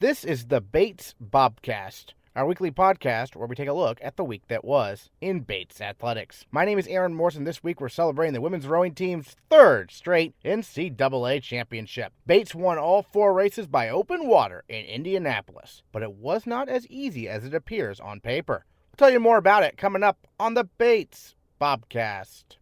This is the Bates Bobcast, our weekly podcast where we take a look at the week that was in Bates athletics. My name is Aaron Morrison. This week we're celebrating the women's rowing team's third straight NCAA championship. Bates won all 4 races by open water in Indianapolis, but it was not as easy as it appears on paper. We'll tell you more about it coming up on the Bates Bobcast.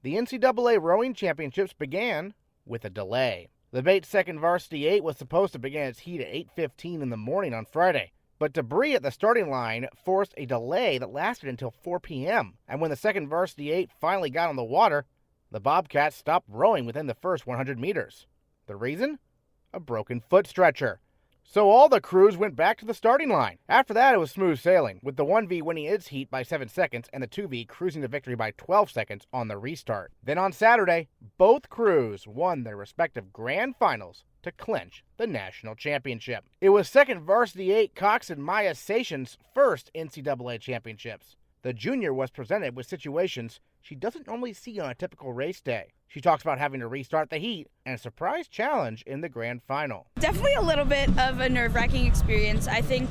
The NCAA rowing championships began with a delay. The Bates second Varsity 8 was supposed to begin its heat at 8:15 in the morning on Friday, but debris at the starting line forced a delay that lasted until 4 p.m. And when the second Varsity 8 finally got on the water, the Bobcats stopped rowing within the first 100 meters. The reason? A broken foot stretcher. So all the crews went back to the starting line. After that, it was smooth sailing, with the 1V winning its heat by 7 seconds and the 2V cruising to victory by 12 seconds on the restart. Then on Saturday, both crews won their respective grand finals to clinch the national championship. It was second Varsity 8 Cox and Maya Seshan's first NCAA championships. The junior was presented with situations she doesn't normally see on a typical race day. She talks about having to restart the heat and a surprise challenge in the grand final. Definitely a little bit of a nerve-wracking experience. I think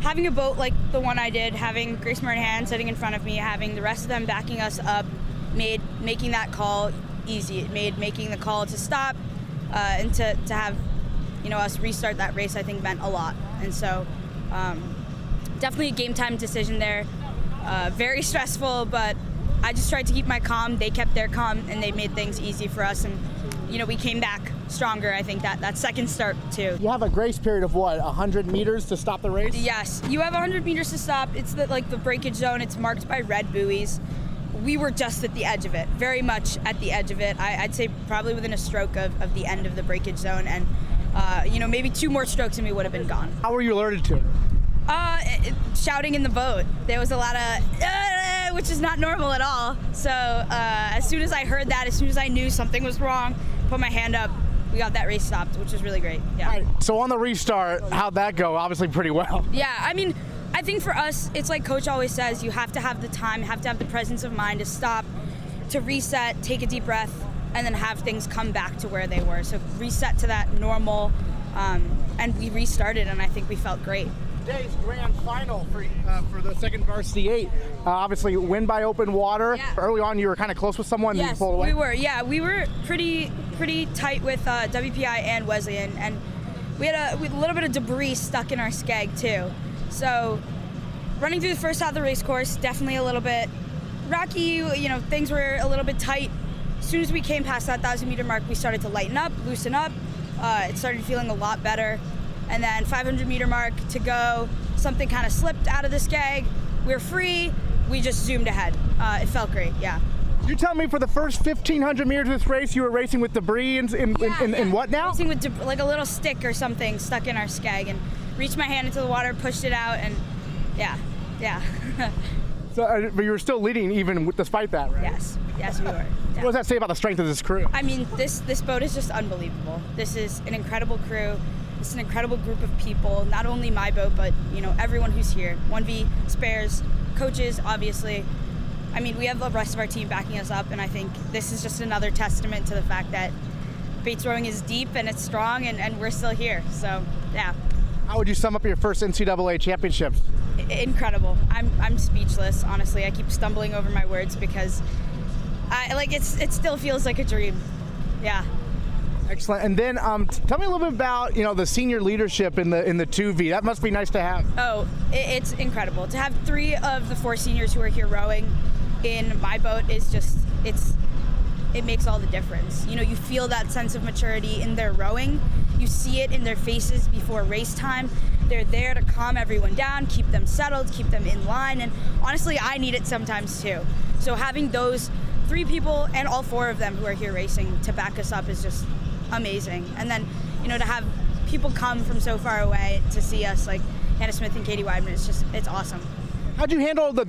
having a boat like the one I did, having Grace Martin sitting in front of me, having the rest of them backing us up, made making that call easy. It made making the call to stop and to have us restart that race, I think meant a lot. And so definitely a game time decision there. Very stressful, but I just tried to keep my calm. They kept their calm, and they made things easy for us. And, we came back stronger, I think, that second start, too. You have a grace period of, 100 meters to stop the race? Yes. You have 100 meters to stop. It's the breakage zone. It's marked by red buoys. We were just at the edge of it, very much at the edge of it. I'd say probably within a stroke of the end of the breakage zone. And, maybe 2 more strokes and we would have been gone. How were you alerted to it? Shouting in the boat. There was a lot of, which is not normal at all. So as soon as I heard that, as soon as I knew something was wrong, put my hand up, we got that race stopped, which was really great. Yeah. All right, so on the restart, how'd that go? Obviously pretty well. Yeah, I think for us, it's like Coach always says, you have to have the time, have to have the presence of mind to stop, to reset, take a deep breath, and then have things come back to where they were. So reset to that normal, and we restarted, and I think we felt great. Today's grand final for the second Varsity 8. Obviously, win by open water. Yeah. Early on, you were kind of close with someone. Yes, and you pulled away. we were. Yeah, we were pretty tight with WPI and Wesleyan, and we had a little bit of debris stuck in our skeg too. So running through the first half of the race course, definitely a little bit rocky. Things were a little bit tight. As soon as we came past that 1,000-meter mark, we started to lighten up, loosen up. It started feeling a lot better. And then 500-meter mark to go, something kind of slipped out of the skeg. We're free. We just zoomed ahead. It felt great, yeah. You tell me for the first 1,500 meters of this race, you were racing with debris in what now? Racing with like a little stick or something stuck in our skeg, and reached my hand into the water, pushed it out, and yeah. So, but you were still leading even despite that, right? Yes, we were. Yeah. What does that say about the strength of this crew? This boat is just unbelievable. This is an incredible crew. It's an incredible group of people, not only my boat, but everyone who's here. 1V, spares, coaches, obviously. We have the rest of our team backing us up, and I think this is just another testament to the fact that Bates rowing is deep and it's strong, and we're still here. So, yeah. How would you sum up your first NCAA championships? Incredible. I'm speechless, honestly. I keep stumbling over my words because it still feels like a dream. Yeah. Excellent. And then tell me a little bit about the senior leadership in the 2V. That must be nice to have. Oh, it's incredible to have 3 of the 4 seniors who are here rowing in my boat. Is just it makes all the difference. You feel that sense of maturity in their rowing. You see it in their faces before race time. They're there to calm everyone down, keep them settled, keep them in line, and honestly, I need it sometimes too. So having those 3 people and all 4 of them who are here racing to back us up is just amazing. And then, to have people come from so far away to see us, like Hannah Smith and Katie Weidman, it's awesome. How'd you handle the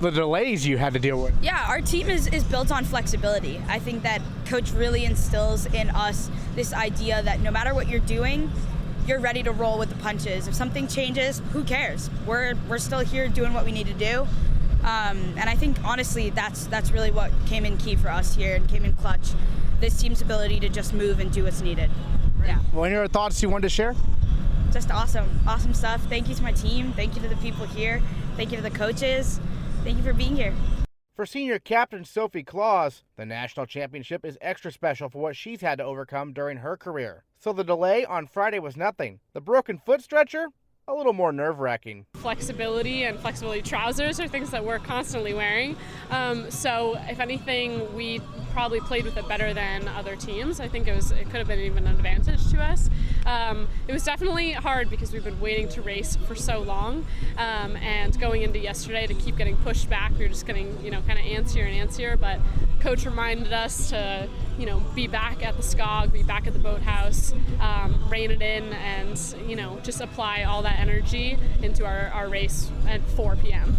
delays you had to deal with? Yeah, our team is built on flexibility. I think that Coach really instills in us this idea that no matter what you're doing, you're ready to roll with the punches. If something changes, who cares? We're still here doing what we need to do. And I think, honestly, that's really what came in key for us here and came in clutch. This team's ability to just move and do what's needed. Yeah. Well, any other thoughts you wanted to share? Just awesome stuff. Thank you to my team. Thank you to the people here. Thank you to the coaches. Thank you for being here. For senior captain Sophie Claus, the national championship is extra special for what she's had to overcome during her career. So the delay on Friday was nothing. The broken foot stretcher, a little more nerve-wracking. Flexibility and flexibility trousers are things that we're constantly wearing. So if anything, we probably played with it better than other teams. I think it could have been even an advantage to us. It was definitely hard because we've been waiting to race for so long, and going into yesterday to keep getting pushed back, we were just getting kind of antsier and antsier. But coach reminded us to be back at the SCOG, be back at the boathouse, rein it in, and just apply all that energy into our race at 4 p.m.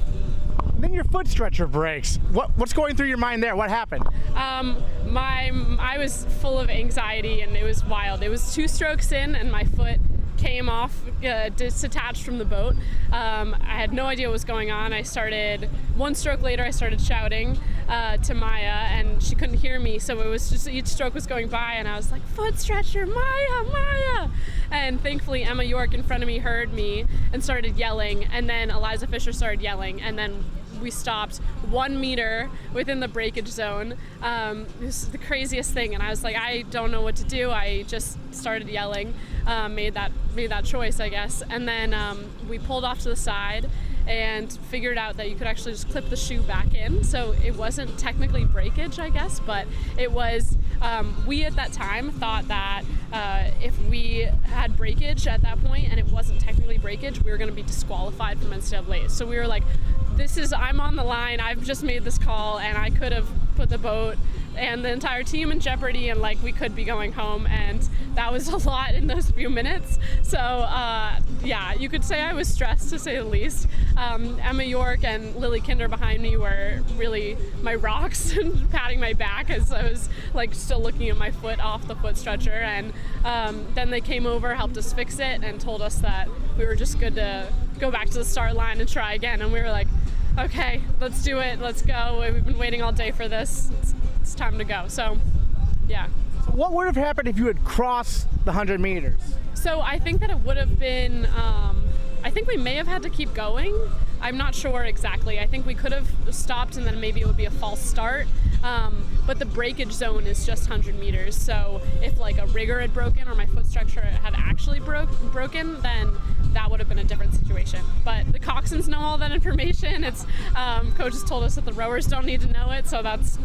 Then your foot stretcher breaks. What's going through your mind there? What happened? I was full of anxiety and it was wild. It was 2 strokes in and my foot came off, disattached from the boat. I had no idea what was going on. I started, 1 stroke later, I started shouting to Maya, and she couldn't hear me, so it was just each stroke was going by, and I was like, foot stretcher, Maya, Maya! And thankfully, Emma York in front of me heard me and started yelling, and then Eliza Fisher started yelling, and then we stopped 1 meter within the breakage zone. This is the craziest thing, and I was like, I don't know what to do. I just started yelling, made that choice, I guess, and then we pulled off to the side and figured out that you could actually just clip the shoe back in. So it wasn't technically breakage, I guess, but it was, we at that time thought that if we had breakage at that point and it wasn't technically breakage, we were going to be disqualified from NCAA. So we were like, I'm on the line, I've just made this call, and I could have put the boat and the entire team in jeopardy, and we could be going home, and that was a lot in those few minutes. So yeah, you could say I was stressed, to say the least. Emma York and Lily Kinder behind me were really my rocks and patting my back as I was still looking at my foot off the foot stretcher, and then they came over, helped us fix it, and told us that we were just good to go back to the start line and try again. And we were like, okay, let's do it, let's go. We've been waiting all day for this. It's time to go. So, yeah. What would have happened if you had crossed the 100 meters? So I think that it would have been, I think we may have had to keep going. I'm not sure exactly. I think we could have stopped and then maybe it would be a false start. But the breakage zone is just 100 meters. So if a rigger had broken or my foot structure had actually broken, then that would have been a different situation. But the coxswains know all that information. It's coaches told us that the rowers don't need to know it, so that's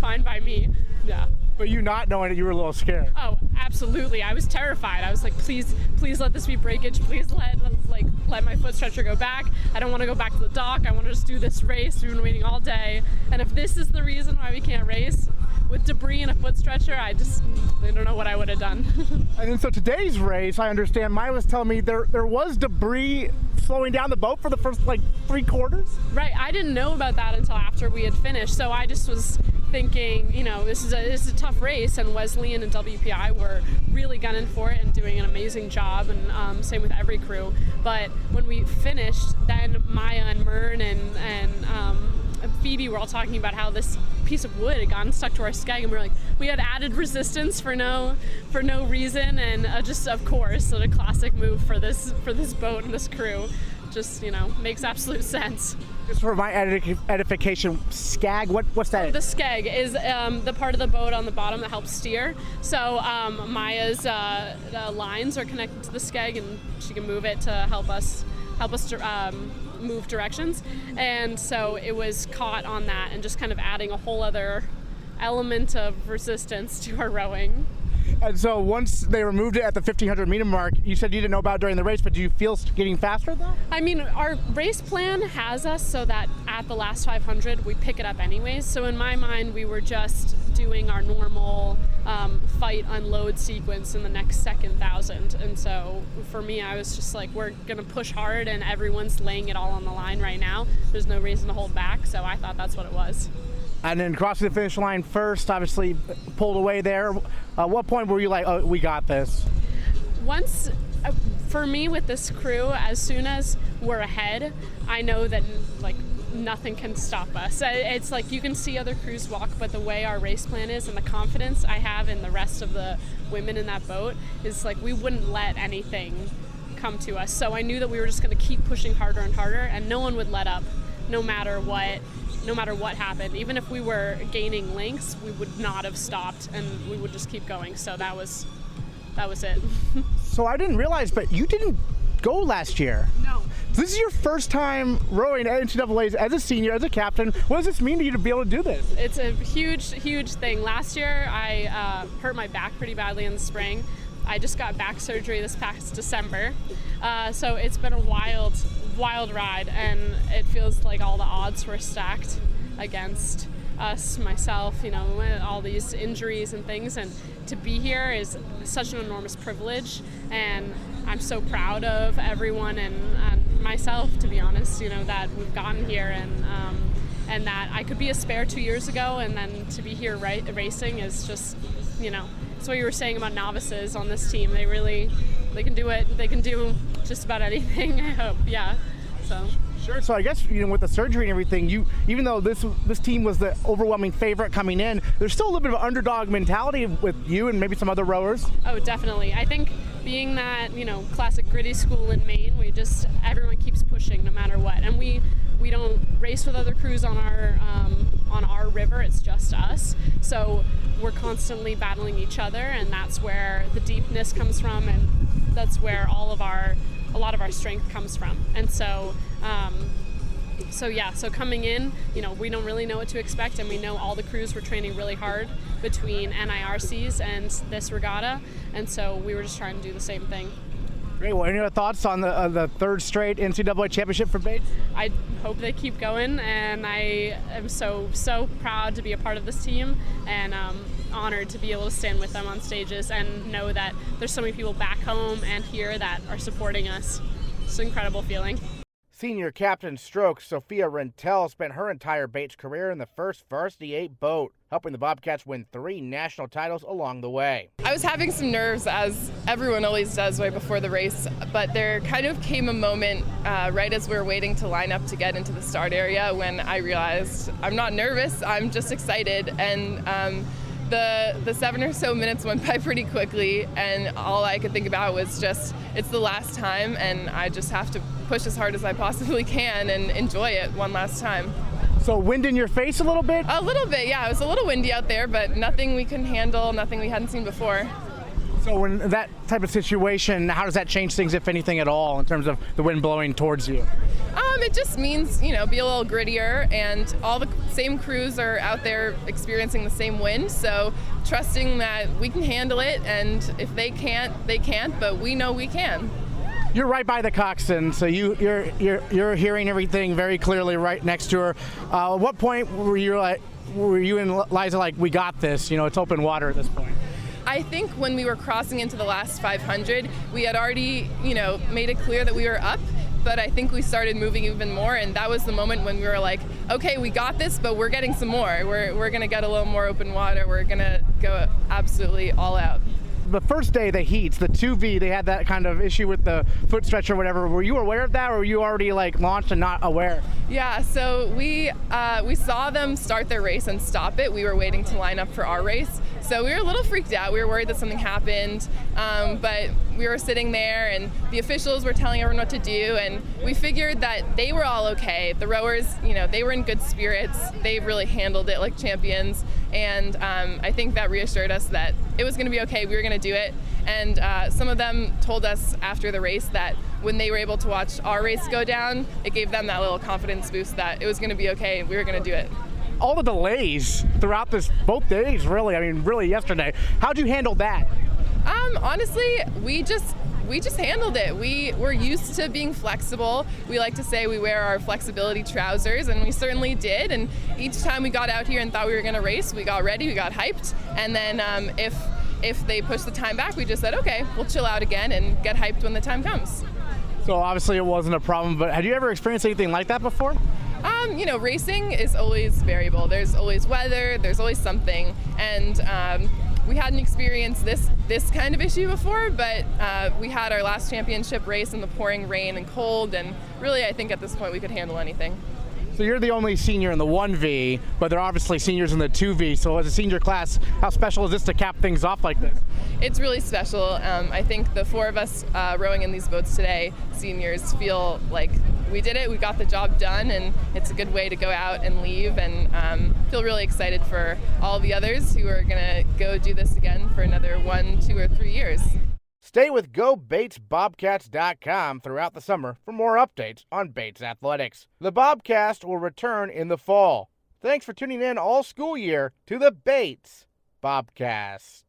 fine by me. Yeah. But you not knowing it, you were a little scared. Oh, absolutely. I was terrified. I was like, please let this be breakage. Please let my foot stretcher go back. I don't want to go back to the dock. I want to just do this race. We've been waiting all day. And if this is the reason why we can't race, with debris and a foot stretcher, I don't know what I would have done. And then so today's race, I understand, Maya was telling me there was debris slowing down the boat for the first 3 quarters? Right, I didn't know about that until after we had finished, so I just was thinking, this is a tough race, and Wesleyan and WPI were really gunning for it and doing an amazing job, and same with every crew. But when we finished, then Maya and Mern and Phoebe were all talking about how this piece of wood had gotten stuck to our skeg, and we had added resistance for no reason, and just of course a classic move for this boat and this crew. Just makes absolute sense. Just for my edification, skag, what's that? The skeg is the part of the boat on the bottom that helps steer. So Maya's lines are connected to the skeg, and she can move it to help us move directions. And so it was caught on that, and just kind of adding a whole other element of resistance to our rowing. And so once they removed it at the 1,500 meter mark, you said you didn't know about it during the race, but do you feel getting faster though? I mean, our race plan has us so that at the last 500 we pick it up anyways. So in my mind, we were just doing our normal fight unload sequence in the next second 1,000. And so for me, I was just like, we're gonna push hard and everyone's laying it all on the line right now. There's no reason to hold back. So I thought that's what it was. And then crossing the finish line first, obviously pulled away there. What point were you like, oh, we got this? Once for me with this crew, as soon as we're ahead, I know that like nothing can stop us. It's like you can see other crews walk, but the way our race plan is and the confidence I have in the rest of the women in that boat is like we wouldn't let anything come to us. So I knew that we were just going to keep pushing harder and harder, and no one would let up no matter what happened. Even if we were gaining lengths, we would not have stopped, and we would just keep going. So that was it. So I didn't realize, but you didn't go last year. No. So this is your first time rowing at NCAAs as a senior, as a captain. What does this mean to you to be able to do this? It's a huge thing. Last year, I hurt my back pretty badly in the spring. I just got back surgery this past December. So it's been a wild ride, and it feels like all the odds were stacked against us, myself, all these injuries and things, and to be here is such an enormous privilege, and I'm so proud of everyone and myself, to be honest, that we've gotten here, and that I could be a spare 2 years ago, and then to be here racing is just, it's what you were saying about novices on this team. They can do it. They can do just about anything, I hope. Yeah. So. Sure. So I guess, with the surgery and everything, even though this team was the overwhelming favorite coming in, there's still a little bit of underdog mentality with you and maybe some other rowers. Oh, definitely. I think being that, classic gritty school in Maine, everyone keeps pushing no matter what. And we don't race with other crews on our river. It's just us. So we're constantly battling each other, and that's where the deepness comes from, and that's where a lot of our strength comes from. And so coming in, we don't really know what to expect, and we know all the crews were training really hard between NIRCs and this regatta, and so we were just trying to do the same thing. Great. Well, any other thoughts on the third straight NCAA championship for Bates? I hope they keep going, and I am so proud to be a part of this team, and honored to be able to stand with them on stages and know that there's so many people back home and here that are supporting us. It's an incredible feeling. Senior captain stroke Sophia Rintell spent her entire Bates career in the first Varsity 8 boat, helping the Bobcats win 3 national titles along the way. I was having some nerves, as everyone always does right before the race, but there kind of came a moment right as we were waiting to line up to get into the start area when I realized I'm not nervous, I'm just excited. And the 7 or so minutes went by pretty quickly, and all I could think about was just, it's the last time, and I just have to push as hard as I possibly can and enjoy it one last time. So wind in your face a little bit? A little bit, yeah. It was a little windy out there, but nothing we couldn't handle, nothing we hadn't seen before. So when that type of situation, how does that change things, if anything at all, in terms of the wind blowing towards you? It just means, be a little grittier, and all the same crews are out there experiencing the same wind, so trusting that we can handle it, and if they can't, they can't, but we know we can. You're right by the coxswain, so you're hearing everything very clearly right next to her. At what point were you and Liza like, we got this, it's open water at this point? I think when we were crossing into the last 500, we had already, made it clear that we were up, but I think we started moving even more, and that was the moment when we were like, okay, we got this, but we're getting some more. We're going to get a little more open water. We're going to go absolutely all out. The first day, the heats, the 2V, they had that kind of issue with the foot stretch or whatever. Were you aware of that, or were you already launched and not aware? Yeah, so we saw them start their race and stop it. We were waiting to line up for our race. So we were a little freaked out. We were worried that something happened, but we were sitting there, and the officials were telling everyone what to do, and we figured that they were all okay. The rowers, they were in good spirits. They really handled it like champions, and I think that reassured us that it was going to be okay. We were going to do it, and some of them told us after the race that when they were able to watch our race go down, it gave them that little confidence boost that it was going to be okay. We were going to do it. All the delays throughout both days, really yesterday. How'd you handle that? Honestly, we just handled it. We were used to being flexible. We like to say we wear our flexibility trousers, and we certainly did. And each time we got out here and thought we were going to race, we got ready, we got hyped. And then if they pushed the time back, we just said, okay, we'll chill out again and get hyped when the time comes. So obviously it wasn't a problem, but had you ever experienced anything like that before? Racing is always variable. There's always weather, there's always something. And we hadn't experienced this kind of issue before, but we had our last championship race in the pouring rain and cold, and really I think at this point we could handle anything. So you're the only senior in the 1V, but there are obviously seniors in the 2V. So as a senior class, how special is this to cap things off like this? It's really special. I think the 4 of us rowing in these boats today, seniors, feel like we did it, we got the job done, and it's a good way to go out and leave, and feel really excited for all the others who are going to go do this again for another 1, 2, or 3 years. Stay with GoBatesBobcats.com throughout the summer for more updates on Bates athletics. The Bobcast will return in the fall. Thanks for tuning in all school year to the Bates Bobcast.